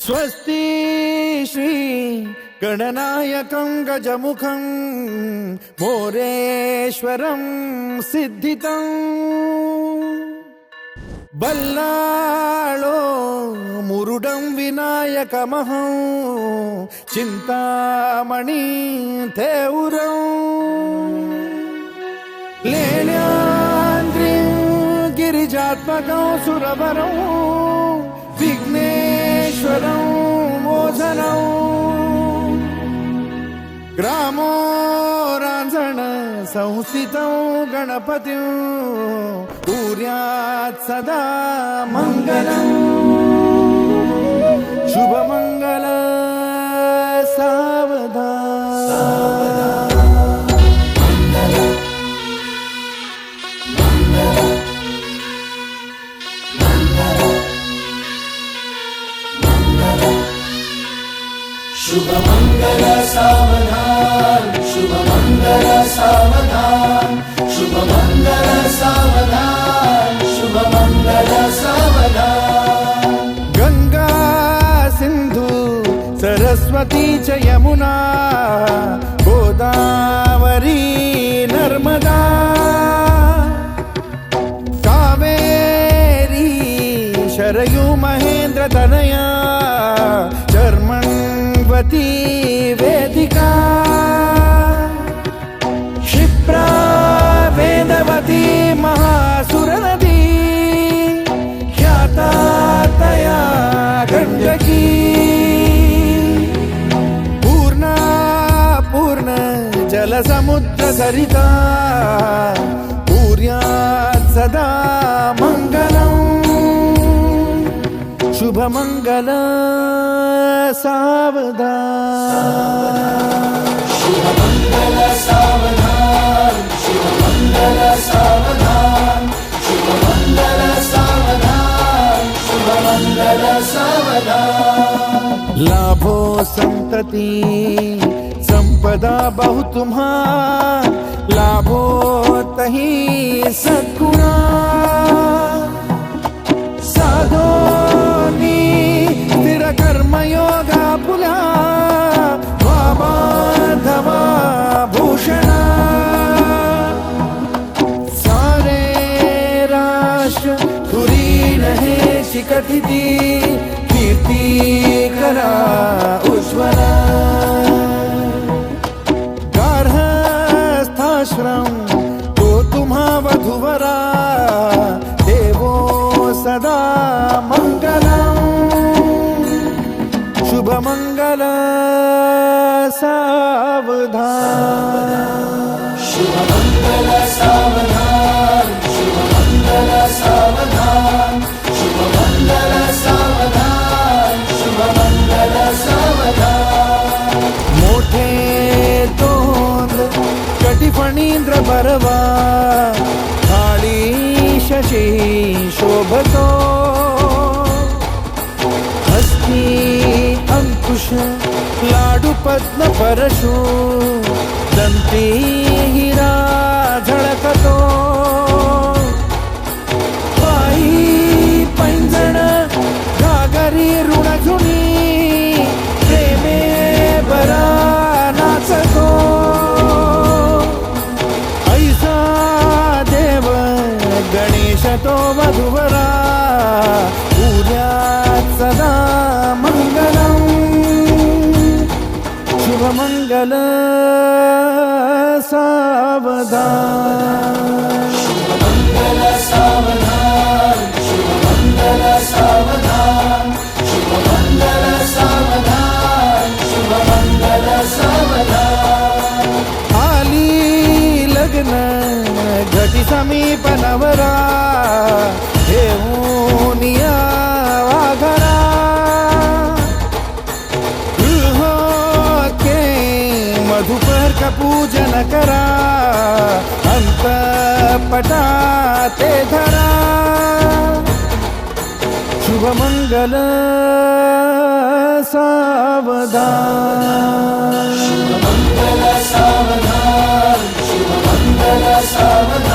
स्वस्ति श्री गणनायकं गजमुखं मोरेश्वरं सिद्धितं बल्लाळो मुरुडं विनायकमहं चिंतामणि थेउरं लेण्याद्रिं गिरिजात्मकं सुरवरं विघ्नेश्वरं मोचनं ग्रामो रांझण संस्थितं गणपतिं कुर्यात् सदा मंगलं शुभमंगल सावधान शुभमंगल सावधान शुभमंगल सावधान शुभमंगल सावधान शुभमंगल सावधान गंगा सिंधु सरस्वती च यमुना गोदावरी नर्मदा कावेरी शरयू महेंद्र तनया चर्मण्वती वेदिका क्षिप्रा वेदवती महासुरनदी ख्याता तया गण्डकी पूर्णा पूर्ण जलसमुद्र सरिता कुर्यात् सदा मंगलम् शुभमंगल सावधान शुभमंगल सावधान शुभमंगल सावधान शुभमंगल सावधान शुभमंगल सावधान लाभो संतति संपदा बहु तुम्हा लाभो तही सद्गुणा साधोनी स्थिर कर्मयोगा पुला वामाधवा भूषणा सारे राष्ट्र धुरीण हे शिखतिथी कीर्ती करा उज्ज्वला गार्हस्थाश्रम तो तुम्हा वधुवरा देवो सदा मंगलम् शुभमंगल सावधान शुभमंगल सावधान शुभमंगल सावधान शुभमंगल सावधान शुभमंगल सावधान मोठे तोंड कटिफणींद्र बरवा थाळी शशी शोभतो हस्ती अंकुश लाडू पद्म परशु दंती हिरा झळकतो पायी पैंजण घागरी ऋणझुनी प्रेमे बरा नाचतो ऐसा देव गणेश तो वधुवरा कुर्यात् सदा मंगलम् शुभमंगल सावधान शुभमंगल सावधान शुभमंगल सावधान शुभमंगल सावधान शुभमंगल सावधान आली लग्न घटी समीप नवरा घेऊन या वाघरा गृहोके मधुपर का पूजन करा अंतपटा ते धरा शुभमंगल सावधान शुभमंगल सावधान शुभमंगल सावधान